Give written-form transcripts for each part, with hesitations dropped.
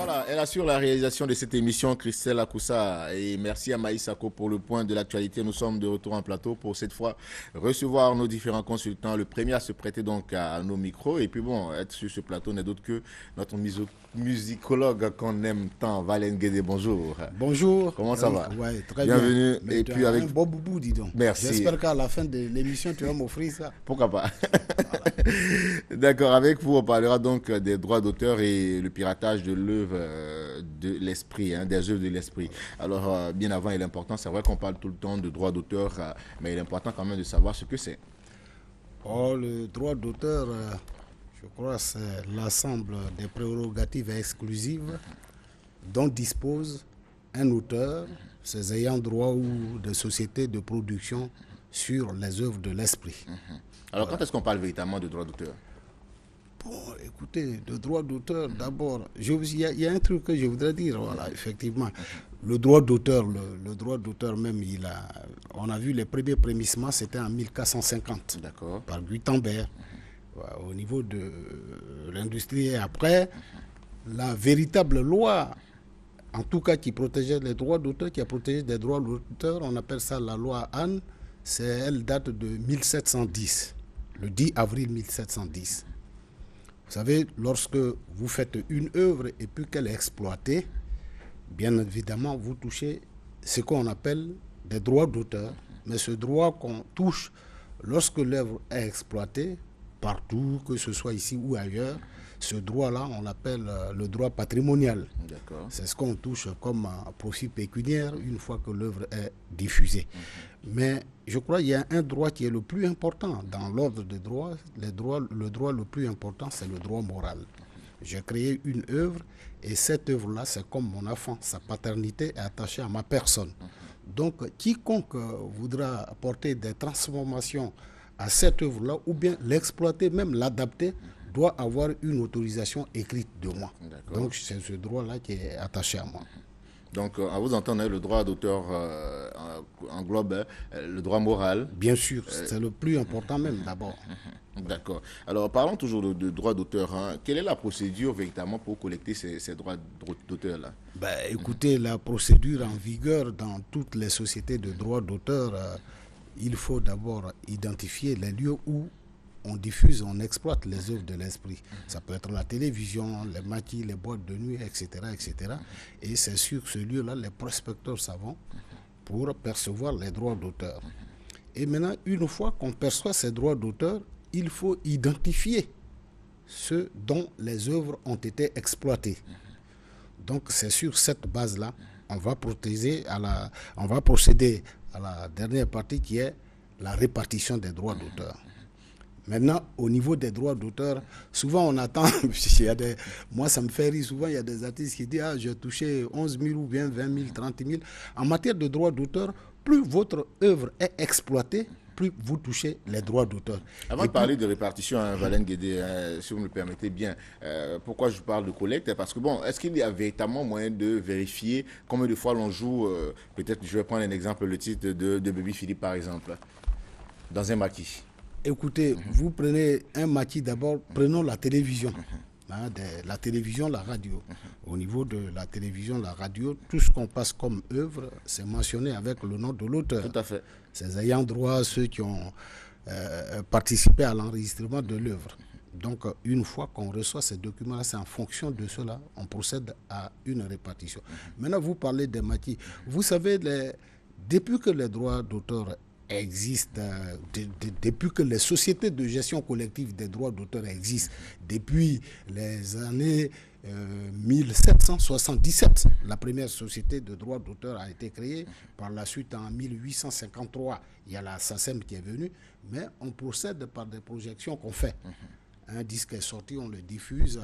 Voilà, elle assure la réalisation de cette émission, Christelle Akoussa. Et merci à Maïs Sako pour le point de l'actualité. Nous sommes de retour en plateau pour cette fois recevoir nos différents consultants. Le premier à se prêter donc à nos micros. Et puis bon, être sur ce plateau n'est d'autre que notre musicologue qu'on aime tant, Valen Guédé. Bonjour. Bonjour. Comment ça va? Ouais, très Bienvenue. bien. Et puis avec un beau boubou, dis donc. Merci. J'espère qu'à la fin de l'émission, tu vas m'offrir ça. Pourquoi pas? D'accord, avec vous, on parlera donc des droits d'auteur et le piratage de l'œuvre de l'esprit, des œuvres de l'esprit. Alors, bien avant, il est important, c'est vrai qu'on parle tout le temps de droits d'auteur, mais il est important quand même de savoir ce que c'est. Oh, le droit d'auteur, je crois, c'est l'ensemble des prérogatives exclusives dont dispose un auteur, ses ayants droit ou des sociétés de production sur les œuvres de l'esprit. Alors, quand est-ce qu'on parle véritablement de droits d'auteur? Bon, écoutez, le droit d'auteur, d'abord, il y a un truc que je voudrais dire, voilà, effectivement. Le droit d'auteur, le droit d'auteur même, on a vu les premiers prémissements, c'était en 1450, par Gutenberg, au niveau de l'industrie. Et après, la véritable loi, en tout cas qui protégeait les droits d'auteur, qui a protégé les droits d'auteur, on appelle ça la loi Anne, elle date de 1710, le 10 avril 1710. Vous savez, lorsque vous faites une œuvre et puis qu'elle est exploitée, bien évidemment, vous touchez ce qu'on appelle des droits d'auteur. Mais ce droit qu'on touche lorsque l'œuvre est exploitée, partout, que ce soit ici ou ailleurs, ce droit-là, on l'appelle le droit patrimonial. C'est ce qu'on touche comme profit pécuniaire une fois que l'œuvre est diffusée. Mais je crois qu'il y a un droit qui est le plus important dans l'ordre des droits. Le droit le plus important, c'est le droit moral. J'ai créé une œuvre et cette œuvre-là, c'est comme mon enfant. Sa paternité est attachée à ma personne. Donc, quiconque voudra apporter des transformations à cette œuvre-là ou bien l'exploiter, même l'adapter, doit avoir une autorisation écrite de moi. Donc, c'est ce droit-là qui est attaché à moi. Donc, à vous entendre, le droit d'auteur englobe le droit moral. Bien sûr, c'est le plus important même d'abord. D'accord. Alors, parlons toujours de droit d'auteur. Quelle est la procédure véritablement pour collecter ces droits d'auteur-là? Écoutez, la procédure en vigueur dans toutes les sociétés de droit d'auteur, il faut d'abord identifier les lieux où on diffuse, on exploite les œuvres de l'esprit. Ça peut être la télévision, les maquis, les boîtes de nuit, etc. etc. Et c'est sur ce lieu-là, les prospecteurs savants pour percevoir les droits d'auteur. Et maintenant, une fois qu'on perçoit ces droits d'auteur, il faut identifier ceux dont les œuvres ont été exploitées. Donc c'est sur cette base-là, on va procéder à la dernière partie qui est la répartition des droits d'auteur. Maintenant, au niveau des droits d'auteur, souvent on attend, moi ça me fait rire, souvent il y a des artistes qui disent « Ah, j'ai touché 11 000 ou bien 20 000, 30 000 ». En matière de droits d'auteur, plus votre œuvre est exploitée, plus vous touchez les droits d'auteur. Avant de parler de répartition, Valen Guédé, si vous me le permettez bien, pourquoi je parle de collecte? Parce que bon, est-ce qu'il y a véritablement moyen de vérifier combien de fois l'on joue, peut-être je vais prendre un exemple, le titre de Baby Philippe par exemple, dans un maquis? Écoutez, vous prenez un maquis d'abord, prenons la télévision. La télévision, la radio. Au niveau de la télévision, la radio, tout ce qu'on passe comme œuvre, c'est mentionné avec le nom de l'auteur. Tout à fait. Ces ayants droit, ceux qui ont participé à l'enregistrement de l'œuvre. Donc, une fois qu'on reçoit ces documents-là, c'est en fonction de cela, on procède à une répartition. Maintenant, vous parlez des maquis. Vous savez, depuis que les droits d'auteur existent, depuis que les sociétés de gestion collective des droits d'auteur existent, depuis les années 1777, la première société de droits d'auteur a été créée. Par la suite, en 1853, il y a la SACEM qui est venue, mais on procède par des projections qu'on fait. Un disque est sorti, on le diffuse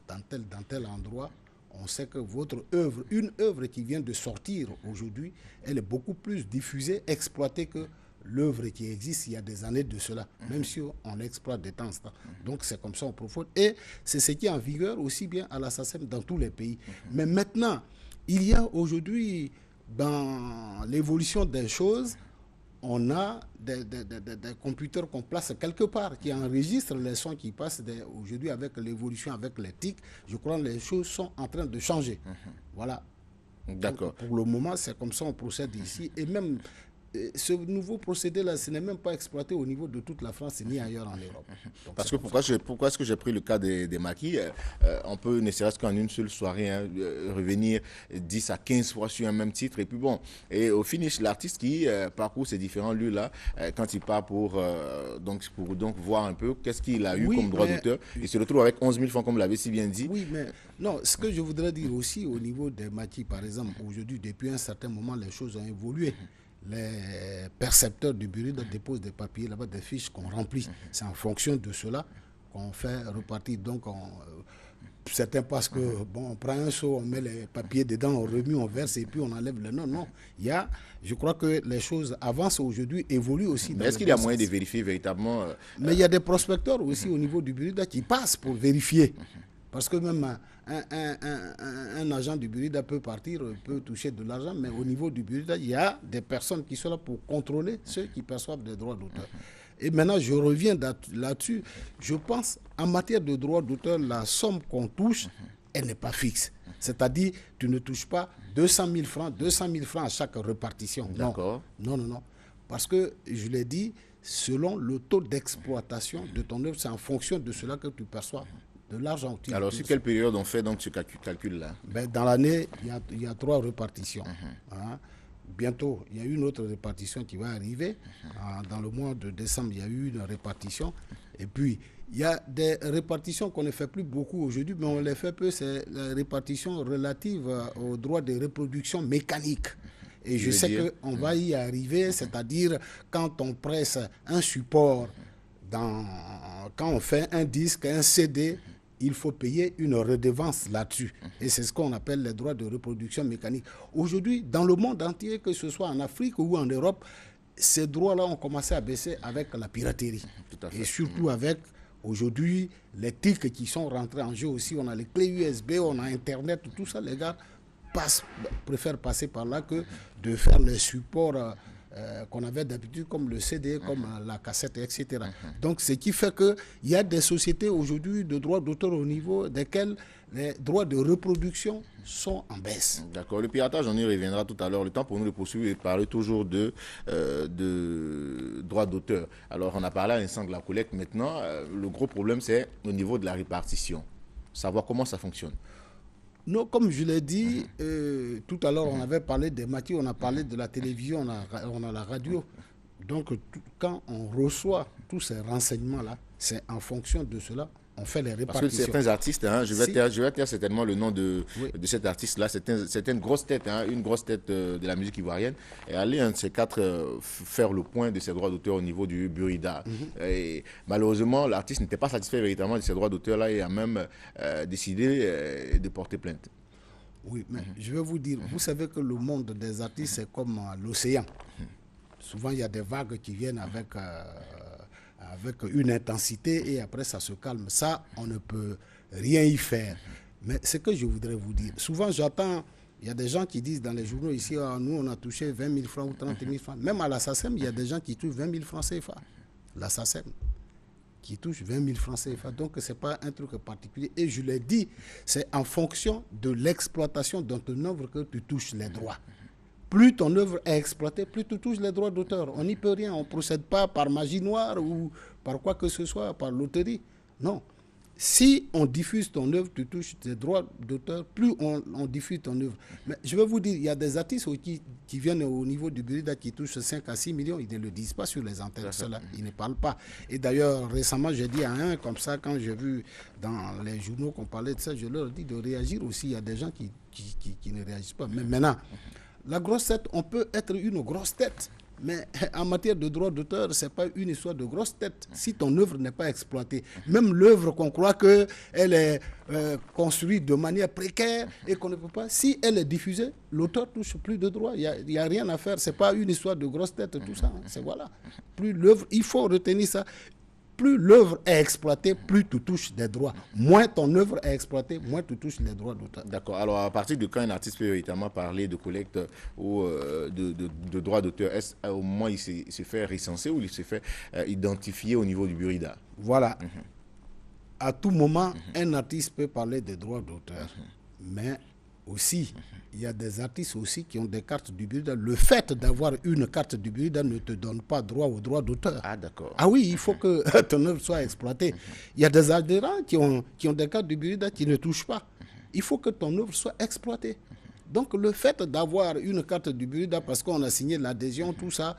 dans tel endroit. On sait que votre œuvre, une œuvre qui vient de sortir aujourd'hui, elle est beaucoup plus diffusée, exploitée que l'œuvre qui existe il y a des années de cela, même si on l'exploite de temps en temps. Donc c'est comme ça on profite. Et c'est ce qui est en vigueur aussi bien à la SACEM dans tous les pays. Mais maintenant, il y a aujourd'hui, dans l'évolution des choses, on a des computers qu'on place quelque part, qui enregistrent les sons qui passent. Aujourd'hui, avec l'évolution, avec les TIC, je crois que les choses sont en train de changer. Voilà. D'accord. Pour le moment, c'est comme ça on procède ici. Et même ce nouveau procédé-là, ce n'est même pas exploité au niveau de toute la France ni ailleurs en Europe. Donc, parce que pourquoi est-ce que j'ai pris le cas des maquis? On peut, ne serait-ce qu'en une seule soirée, revenir 10 à 15 fois sur un même titre. Et puis bon, et au finish, l'artiste qui parcourt ces différents lieux-là, quand il part pour voir un peu qu'est-ce qu'il a eu comme droit d'auteur, il se retrouve avec 11 000 francs, comme l'avait si bien dit. Oui, mais non, ce que je voudrais dire aussi au niveau des maquis, par exemple, aujourd'hui, depuis un certain moment, les choses ont évolué. Les percepteurs du bureau déposent des papiers là-bas, des fiches qu'on remplit. C'est en fonction de cela qu'on fait repartir. Donc, certains pensent que, bon, on prend un seau, on met les papiers dedans, on remue, on verse et puis on enlève le nom. Non, je crois que les choses avancent aujourd'hui, évoluent aussi. Mais est-ce qu'il y a moyen de vérifier véritablement Mais il y a des prospecteurs aussi au niveau du bureau qui passent pour vérifier. Parce que même un agent du Burida peut partir, peut toucher de l'argent, mais au niveau du Burida, il y a des personnes qui sont là pour contrôler ceux qui perçoivent des droits d'auteur. Et maintenant, je reviens là-dessus. Je pense, en matière de droits d'auteur, la somme qu'on touche, elle n'est pas fixe. C'est-à-dire, tu ne touches pas 200 000 francs à chaque répartition. D'accord. Non. Parce que, je l'ai dit, selon le taux d'exploitation de ton œuvre, c'est en fonction de cela que tu perçois de l'argent. Alors, sur quelle période on fait donc ce calcul-là? Dans l'année, il y a 3 répartitions. Bientôt, il y a une autre répartition qui va arriver. Dans le mois de décembre, il y a eu une répartition. Et puis, il y a des répartitions qu'on ne fait plus beaucoup aujourd'hui, mais on les fait peu. C'est la répartition relative aux droits de reproduction mécanique. Et je sais qu'on va y arriver, c'est-à-dire quand on presse un support, quand on fait un disque, un CD, il faut payer une redevance là-dessus. Et c'est ce qu'on appelle les droits de reproduction mécanique. Aujourd'hui, dans le monde entier, que ce soit en Afrique ou en Europe, ces droits-là ont commencé à baisser avec la piraterie. Tout à fait. Et surtout avec, aujourd'hui, les TIC qui sont rentrés en jeu aussi. On a les clés USB, on a Internet, tout ça, les gars préfèrent passer par là que de faire les supports qu'on avait d'habitude, comme le CD, comme la cassette, etc. Donc, ce qui fait qu'il y a des sociétés aujourd'hui de droits d'auteur au niveau desquelles les droits de reproduction sont en baisse. D'accord. Le piratage, on y reviendra tout à l'heure. Le temps pour nous de poursuivre et de parler toujours de droits d'auteur. Alors, on a parlé à l'instant de la collecte. Maintenant, le gros problème, c'est au niveau de la répartition. Savoir comment ça fonctionne. Non, comme je l'ai dit, tout à l'heure, on avait parlé des matières, on a parlé de la télévision, on a la radio. Donc, quand on reçoit tous ces renseignements-là, c'est en fonction de cela, on fait les répartitions. Parce que certains artistes, je vais taire certainement le nom de cet artiste-là, c'est une grosse tête, une grosse tête de la musique ivoirienne, et aller un de ces quatre faire le point de ses droits d'auteur au niveau du Burida. Et malheureusement, l'artiste n'était pas satisfait véritablement de ses droits d'auteur-là et a même décidé de porter plainte. Oui, mais je vais vous dire, vous savez que le monde des artistes, c'est comme l'océan. Souvent, il y a des vagues qui viennent avec une intensité et après ça se calme. Ça, on ne peut rien y faire. Mais ce que je voudrais vous dire, souvent j'entends, il y a des gens qui disent dans les journaux ici, nous on a touché 20 000 francs ou 30 000 francs. Même à la SACEM, il y a des gens qui touchent 20 000 francs CFA. La SACEM qui touche 20 000 francs CFA. Donc ce n'est pas un truc particulier. Et je l'ai dit, c'est en fonction de l'exploitation de ton œuvre que tu touches les droits. Plus ton œuvre est exploitée, plus tu touches les droits d'auteur. On n'y peut rien. On ne procède pas par magie noire ou par quoi que ce soit, par loterie. Non. Si on diffuse ton œuvre, tu touches des droits d'auteur, plus on diffuse ton œuvre. Mais je vais vous dire, il y a des artistes qui viennent au niveau du Burida qui touchent 5 à 6 millions, ils ne le disent pas sur les antennes, cela, ils ne parlent pas. Et d'ailleurs, récemment, j'ai dit à un comme ça, quand j'ai vu dans les journaux qu'on parlait de ça, je leur ai dit de réagir aussi. Il y a des gens qui ne réagissent pas. Mais maintenant, la grosse tête, on peut être une grosse tête. Mais en matière de droit d'auteur, ce n'est pas une histoire de grosse tête. Si ton œuvre n'est pas exploitée, même l'œuvre qu'on croit qu'elle est construite de manière précaire et qu'on ne peut pas, si elle est diffusée, l'auteur touche plus de droits. Il n'y a rien à faire. Ce n'est pas une histoire de grosse tête, tout ça. C'est voilà. Plus l'œuvre, il faut retenir ça. plus l'œuvre est exploitée, plus tu touches des droits. Moins ton œuvre est exploitée, moins tu touches les droits d'auteur. D'accord. Alors, à partir de quand un artiste peut véritablement parler de collecte ou de droits d'auteur, est-ce au moment il se fait recenser ou il se fait identifier au niveau du Burida? Voilà. À tout moment, un artiste peut parler des droits d'auteur. Mais aussi, il y a des artistes aussi qui ont des cartes du Burida. Le fait d'avoir une carte du Burida ne te donne pas droit aux droits d'auteur. Ah, d'accord. Ah oui, il faut que ton œuvre soit exploitée. Il y a des adhérents qui ont des cartes du Burida qui ne touchent pas. Il faut que ton œuvre soit exploitée. Donc le fait d'avoir une carte du Burida parce qu'on a signé l'adhésion, tout ça,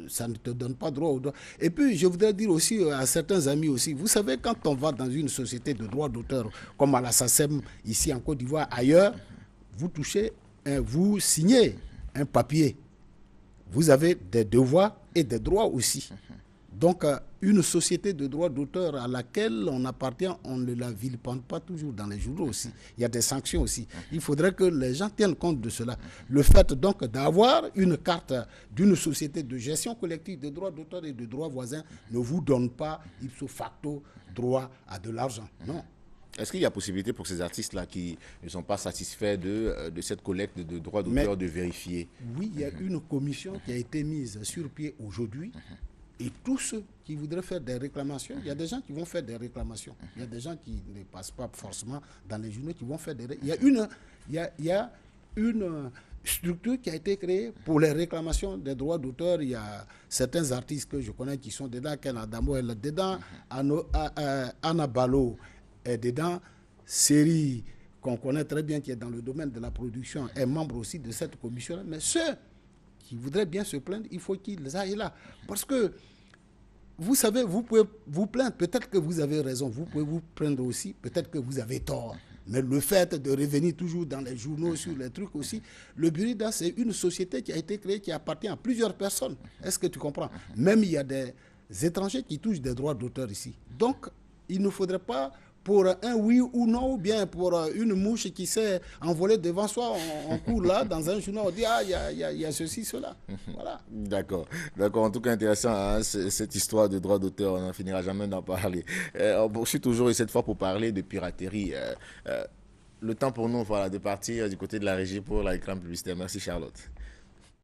ça ne te donne pas droit aux droits. Et puis, je voudrais dire aussi à certains amis aussi, vous savez, quand on va dans une société de droits d'auteur, comme à la SACEM, ici en Côte d'Ivoire, ailleurs, vous touchez, vous signez un papier. Vous avez des devoirs et des droits aussi. Donc, une société de droits d'auteur à laquelle on appartient, on ne la vilipende pas toujours dans les journaux aussi. Il y a des sanctions aussi. Il faudrait que les gens tiennent compte de cela. Le fait donc d'avoir une carte d'une société de gestion collective de droits d'auteur et de droits voisins ne vous donne pas ipso facto droit à de l'argent. Non. Est-ce qu'il y a possibilité pour ces artistes-là qui ne sont pas satisfaits de cette collecte de droits d'auteur de vérifier? Oui, il y a une commission qui a été mise sur pied aujourd'hui. Et tous ceux qui voudraient faire des réclamations, il y a des gens qui vont faire des réclamations. Il y a des gens qui ne passent pas forcément dans les journaux, qui vont faire des réclamations. Il y a une structure qui a été créée pour les réclamations des droits d'auteur. Il y a certains artistes que je connais qui sont dedans. Ken Adamo est dedans. Anna Balo est dedans. Série qu'on connaît très bien, qui est dans le domaine de la production, est membre aussi de cette commission-là. Mais ceux qui voudraient bien se plaindre, il faut qu'ils aillent là. Parce que, vous savez, vous pouvez vous plaindre, peut-être que vous avez raison, vous pouvez vous plaindre aussi, peut-être que vous avez tort. Mais le fait de revenir toujours dans les journaux sur les trucs aussi, le Burida, c'est une société qui a été créée, qui appartient à plusieurs personnes. Est-ce que tu comprends? Même il y a des étrangers qui touchent des droits d'auteur ici. Donc, il ne faudrait pas, pour un oui ou non, ou bien pour une mouche qui s'est envolée devant soi, on court là, dans un journal, on dit, ah, il y a ceci, cela. Voilà. D'accord. En tout cas, intéressant, hein, cette histoire de droits d'auteur, on n'en finira jamais d'en parler. On poursuit toujours, et cette fois, pour parler de piraterie. Le temps pour nous, voilà, de partir du côté de la régie pour la réclame publicitaire. Merci, Charlotte.